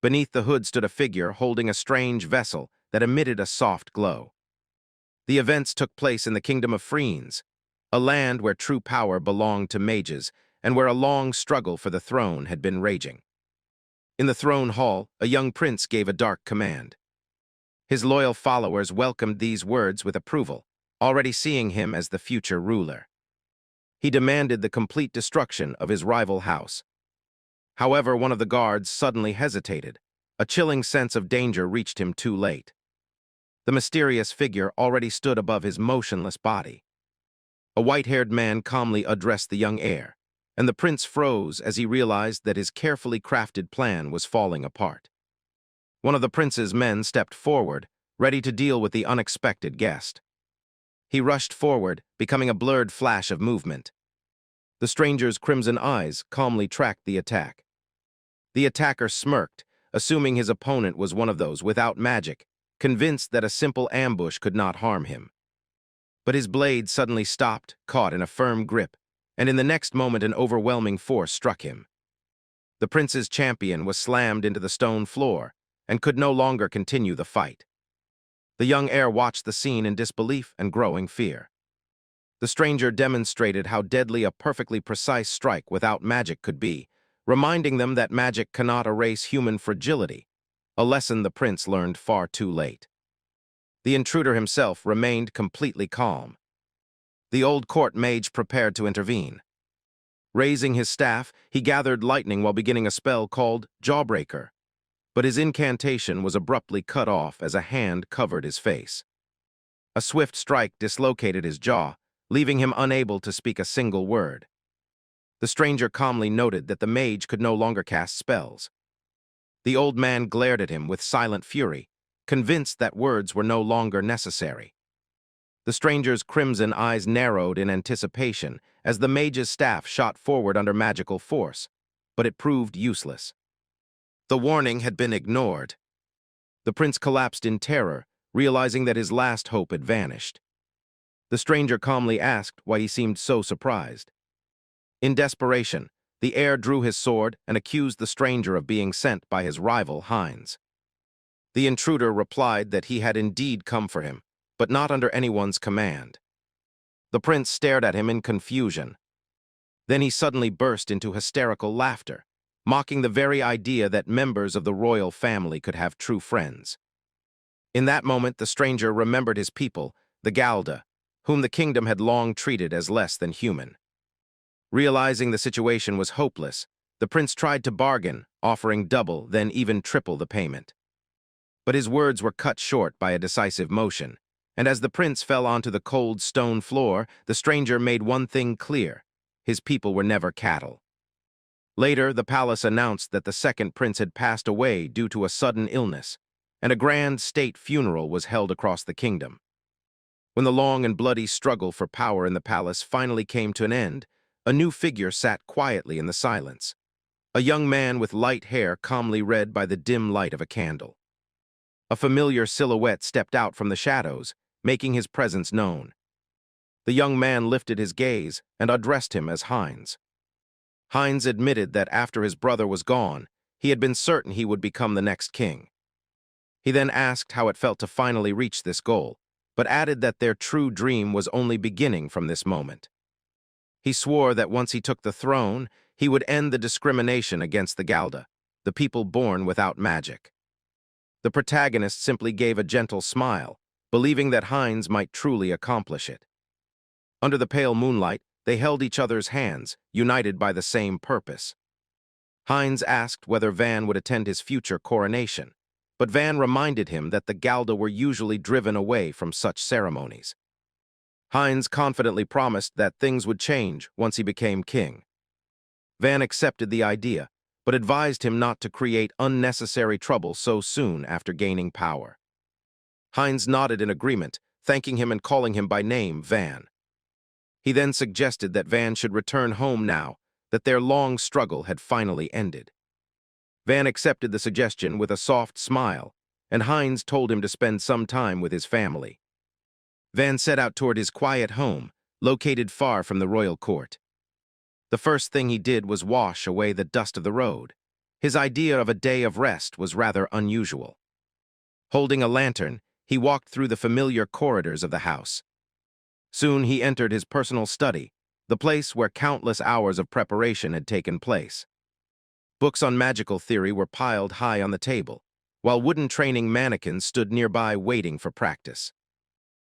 Beneath the hood stood a figure holding a strange vessel that emitted a soft glow. The events took place in the kingdom of Friends, a land where true power belonged to mages and where a long struggle for the throne had been raging. In the throne hall, a young prince gave a dark command. His loyal followers welcomed these words with approval, already seeing him as the future ruler. He demanded the complete destruction of his rival house. However, one of the guards suddenly hesitated. A chilling sense of danger reached him too late. The mysterious figure already stood above his motionless body. A white-haired man calmly addressed the young heir, and the prince froze as he realized that his carefully crafted plan was falling apart. One of the prince's men stepped forward, ready to deal with the unexpected guest. He rushed forward, becoming a blurred flash of movement. The stranger's crimson eyes calmly tracked the attack. The attacker smirked, assuming his opponent was one of those without magic, convinced that a simple ambush could not harm him. But his blade suddenly stopped, caught in a firm grip, and in the next moment an overwhelming force struck him. The prince's champion was slammed into the stone floor and could no longer continue the fight. The young heir watched the scene in disbelief and growing fear. The stranger demonstrated how deadly a perfectly precise strike without magic could be, reminding them that magic cannot erase human fragility, a lesson the prince learned far too late. The intruder himself remained completely calm. The old court mage prepared to intervene. Raising his staff, he gathered lightning while beginning a spell called Jawbreaker. But his incantation was abruptly cut off as a hand covered his face. A swift strike dislocated his jaw, leaving him unable to speak a single word. The stranger calmly noted that the mage could no longer cast spells. The old man glared at him with silent fury, convinced that words were no longer necessary. The stranger's crimson eyes narrowed in anticipation as the mage's staff shot forward under magical force, but it proved useless. The warning had been ignored. The prince collapsed in terror, realizing that his last hope had vanished. The stranger calmly asked why he seemed so surprised. In desperation, the heir drew his sword and accused the stranger of being sent by his rival, Heinz. The intruder replied that he had indeed come for him, but not under anyone's command. The prince stared at him in confusion. Then he suddenly burst into hysterical laughter, mocking the very idea that members of the royal family could have true friends. In that moment, the stranger remembered his people, the Galda, whom the kingdom had long treated as less than human. Realizing the situation was hopeless, the prince tried to bargain, offering double, then even triple the payment. But his words were cut short by a decisive motion, and as the prince fell onto the cold stone floor, the stranger made one thing clear: his people were never cattle. Later, the palace announced that the second prince had passed away due to a sudden illness, and a grand state funeral was held across the kingdom. When the long and bloody struggle for power in the palace finally came to an end, a new figure sat quietly in the silence. A young man with light hair calmly read by the dim light of a candle. A familiar silhouette stepped out from the shadows, making his presence known. The young man lifted his gaze and addressed him as Heinz. Heinz admitted that after his brother was gone, he had been certain he would become the next king. He then asked how it felt to finally reach this goal, but added that their true dream was only beginning from this moment. He swore that once he took the throne, he would end the discrimination against the Galda, the people born without magic. The protagonist simply gave a gentle smile, believing that Heinz might truly accomplish it. Under the pale moonlight, they held each other's hands, united by the same purpose. Heinz asked whether Van would attend his future coronation, but Van reminded him that the Galda were usually driven away from such ceremonies. Heinz confidently promised that things would change once he became king. Van accepted the idea, but advised him not to create unnecessary trouble so soon after gaining power. Heinz nodded in agreement, thanking him and calling him by name Van. He then suggested that Van should return home now that their long struggle had finally ended. Van accepted the suggestion with a soft smile, and Heinz told him to spend some time with his family. Van set out toward his quiet home, located far from the royal court. The first thing he did was wash away the dust of the road. His idea of a day of rest was rather unusual. Holding a lantern, he walked through the familiar corridors of the house. Soon he entered his personal study, the place where countless hours of preparation had taken place. Books on magical theory were piled high on the table, while wooden training mannequins stood nearby waiting for practice.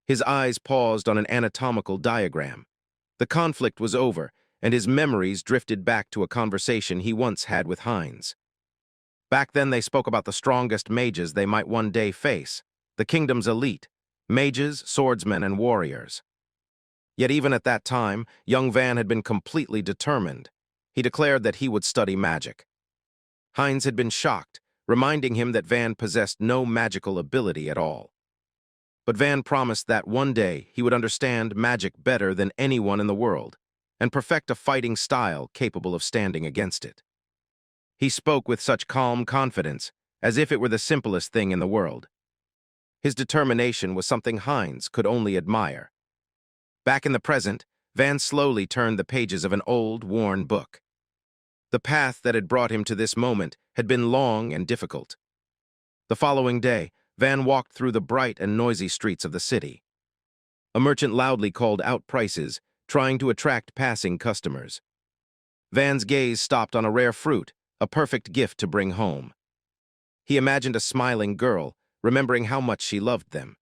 His eyes paused on an anatomical diagram. The conflict was over, and his memories drifted back to a conversation he once had with Heinz. Back then they spoke about the strongest mages they might one day face, the kingdom's elite, mages, swordsmen, and warriors. Yet even at that time, young Van had been completely determined. He declared that he would study magic. Heinz had been shocked, reminding him that Van possessed no magical ability at all. But Van promised that one day he would understand magic better than anyone in the world, and perfect a fighting style capable of standing against it. He spoke with such calm confidence, as if it were the simplest thing in the world. His determination was something Heinz could only admire. Back in the present, Van slowly turned the pages of an old, worn book. The path that had brought him to this moment had been long and difficult. The following day, Van walked through the bright and noisy streets of the city. A merchant loudly called out prices, trying to attract passing customers. Van's gaze stopped on a rare fruit, a perfect gift to bring home. He imagined a smiling girl, remembering how much she loved them.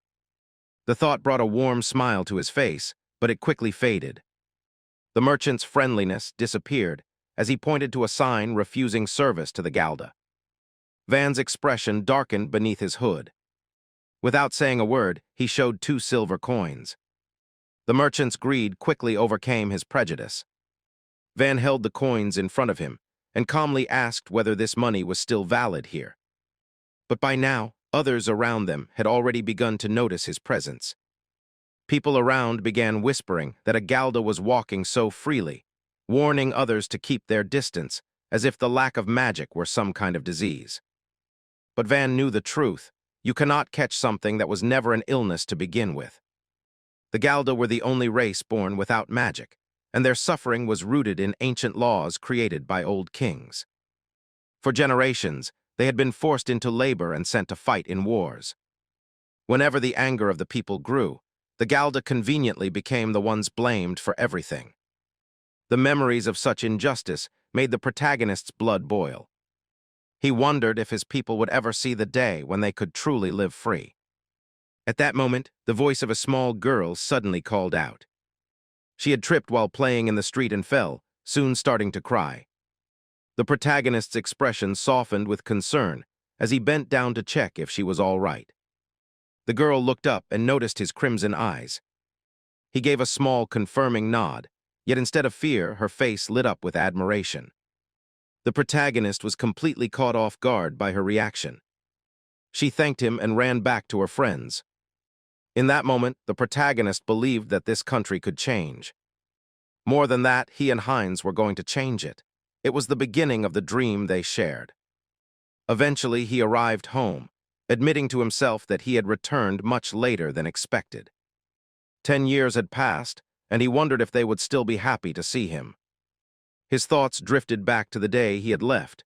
The thought brought a warm smile to his face, but it quickly faded. The merchant's friendliness disappeared as he pointed to a sign refusing service to the Galda. Van's expression darkened beneath his hood. Without saying a word, he showed 2 silver coins. The merchant's greed quickly overcame his prejudice. Van held the coins in front of him and calmly asked whether this money was still valid here. But by now, others around them had already begun to notice his presence. People around began whispering that a Galda was walking so freely, warning others to keep their distance, as if the lack of magic were some kind of disease. But Van knew the truth. You cannot catch something that was never an illness to begin with. The Galda were the only race born without magic, and their suffering was rooted in ancient laws created by old kings. For generations, they had been forced into labor and sent to fight in wars. Whenever the anger of the people grew, the Galda conveniently became the ones blamed for everything. The memories of such injustice made the protagonist's blood boil. He wondered if his people would ever see the day when they could truly live free. At that moment, the voice of a small girl suddenly called out. She had tripped while playing in the street and fell, soon starting to cry. The protagonist's expression softened with concern as he bent down to check if she was all right. The girl looked up and noticed his crimson eyes. He gave a small, confirming nod, yet instead of fear, her face lit up with admiration. The protagonist was completely caught off guard by her reaction. She thanked him and ran back to her friends. In that moment, the protagonist believed that this country could change. More than that, he and Heinz were going to change it. It was the beginning of the dream they shared. Eventually, he arrived home, admitting to himself that he had returned much later than expected. 10 years had passed, and he wondered if they would still be happy to see him. His thoughts drifted back to the day he had left.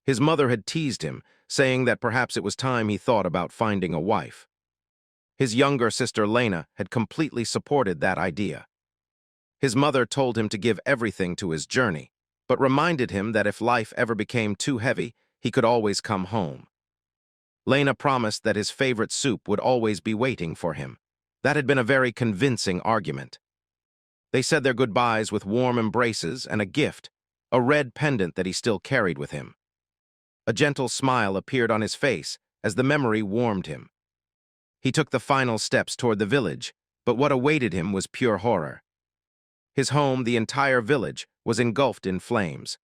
His mother had teased him, saying that perhaps it was time he thought about finding a wife. His younger sister Lena had completely supported that idea. His mother told him to give everything to his journey, but reminded him that if life ever became too heavy, he could always come home. Lena promised that his favorite soup would always be waiting for him. That had been a very convincing argument. They said their goodbyes with warm embraces and a gift, a red pendant that he still carried with him. A gentle smile appeared on his face as the memory warmed him. He took the final steps toward the village, but what awaited him was pure horror. His home, the entire village, was engulfed in flames.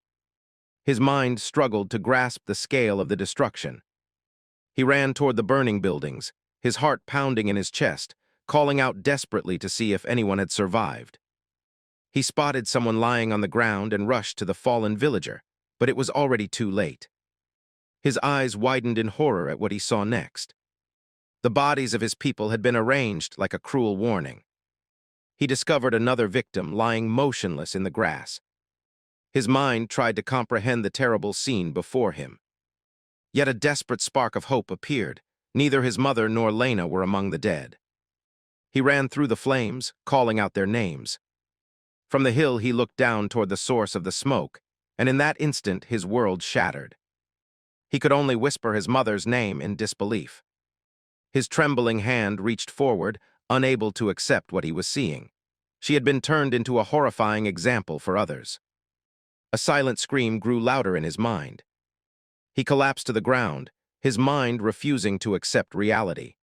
His mind struggled to grasp the scale of the destruction. He ran toward the burning buildings, his heart pounding in his chest, calling out desperately to see if anyone had survived. He spotted someone lying on the ground and rushed to the fallen villager, but it was already too late. His eyes widened in horror at what he saw next. The bodies of his people had been arranged like a cruel warning. He discovered another victim lying motionless in the grass. His mind tried to comprehend the terrible scene before him. Yet a desperate spark of hope appeared. Neither his mother nor Lena were among the dead. He ran through the flames, calling out their names. From the hill he looked down toward the source of the smoke, and in that instant his world shattered. He could only whisper his mother's name in disbelief. His trembling hand reached forward, unable to accept what he was seeing. She had been turned into a horrifying example for others. A silent scream grew louder in his mind. He collapsed to the ground, his mind refusing to accept reality.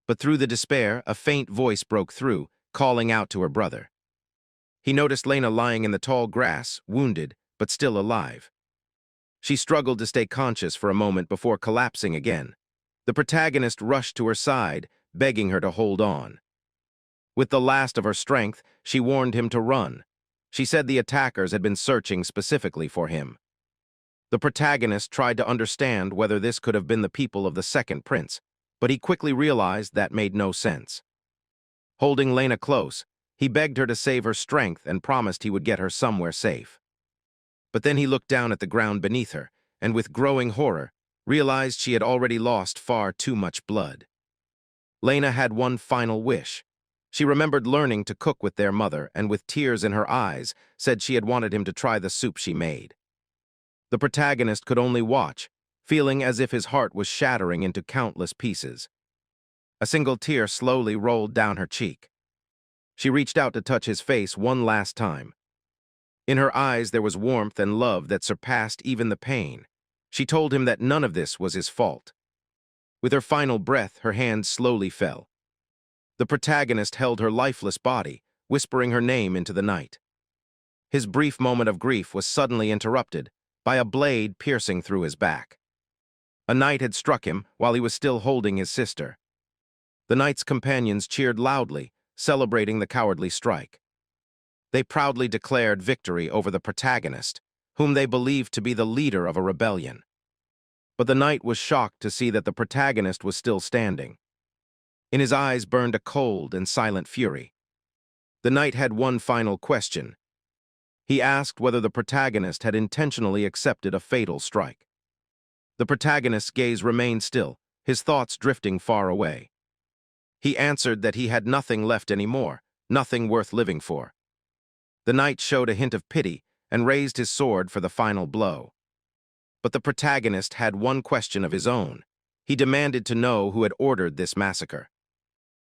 But through the despair, a faint voice broke through, calling out to her brother. He noticed Lena lying in the tall grass, wounded, but still alive. She struggled to stay conscious for a moment before collapsing again. The protagonist rushed to her side, begging her to hold on. With the last of her strength, she warned him to run. She said the attackers had been searching specifically for him. The protagonist tried to understand whether this could have been the people of the second prince, but he quickly realized that made no sense. Holding Lena close, he begged her to save her strength and promised he would get her somewhere safe. But then he looked down at the ground beneath her, and with growing horror, realized she had already lost far too much blood. Lena had one final wish. She remembered learning to cook with their mother, and with tears in her eyes, said she had wanted him to try the soup she made. The protagonist could only watch, feeling as if his heart was shattering into countless pieces. A single tear slowly rolled down her cheek. She reached out to touch his face one last time. In her eyes there was warmth and love that surpassed even the pain. She told him that none of this was his fault. With her final breath, her hand slowly fell. The protagonist held her lifeless body, whispering her name into the night. His brief moment of grief was suddenly interrupted by a blade piercing through his back. A knight had struck him while he was still holding his sister. The knight's companions cheered loudly, celebrating the cowardly strike. They proudly declared victory over the protagonist, whom they believed to be the leader of a rebellion. But the knight was shocked to see that the protagonist was still standing. In his eyes burned a cold and silent fury. The knight had one final question. He asked whether the protagonist had intentionally accepted a fatal strike. The protagonist's gaze remained still, his thoughts drifting far away. He answered that he had nothing left anymore, nothing worth living for. The knight showed a hint of pity and raised his sword for the final blow. But the protagonist had one question of his own. He demanded to know who had ordered this massacre.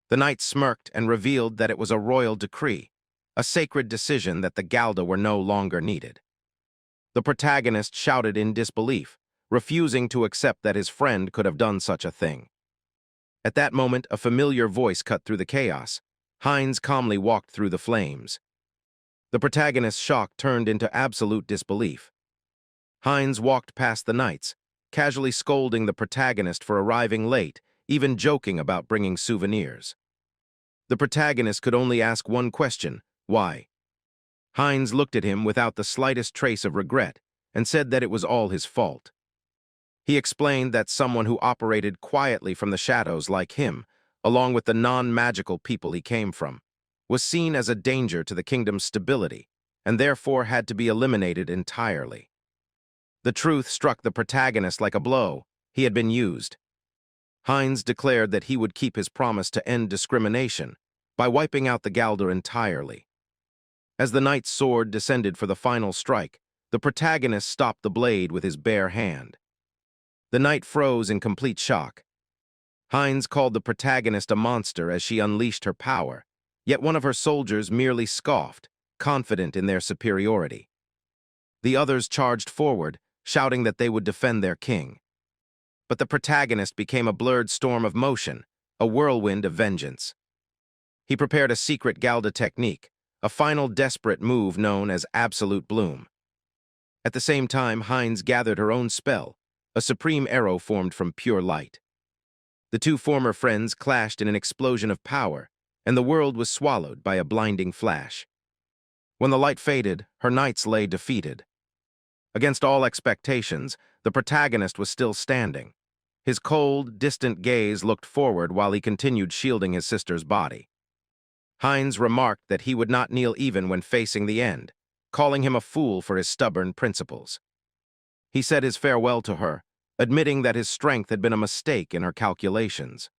The knight smirked and revealed that it was a royal decree, a sacred decision that the Galda were no longer needed. The protagonist shouted in disbelief, refusing to accept that his friend could have done such a thing. At that moment, a familiar voice cut through the chaos. Heinz calmly walked through the flames. The protagonist's shock turned into absolute disbelief. Heinz walked past the knights, casually scolding the protagonist for arriving late, even joking about bringing souvenirs. The protagonist could only ask one question: why? Heinz looked at him without the slightest trace of regret and said that it was all his fault. He explained that someone who operated quietly from the shadows like him, along with the non-magical people he came from, was seen as a danger to the kingdom's stability and therefore had to be eliminated entirely. The truth struck the protagonist like a blow. He had been used. Heinz declared that he would keep his promise to end discrimination by wiping out the Galda entirely. As the knight's sword descended for the final strike, the protagonist stopped the blade with his bare hand. The knight froze in complete shock. Heinz called the protagonist a monster as she unleashed her power, yet one of her soldiers merely scoffed, confident in their superiority. The others charged forward, shouting that they would defend their king. But the protagonist became a blurred storm of motion, a whirlwind of vengeance. He prepared a secret Galda technique, a final desperate move known as Absolute Bloom. At the same time, Heinz gathered her own spell, a supreme arrow formed from pure light. The two former friends clashed in an explosion of power, and the world was swallowed by a blinding flash. When the light faded, her knights lay defeated. Against all expectations, the protagonist was still standing. His cold, distant gaze looked forward while he continued shielding his sister's body. Heinz remarked that he would not kneel even when facing the end, calling him a fool for his stubborn principles. He said his farewell to her, admitting that his strength had been a mistake in her calculations.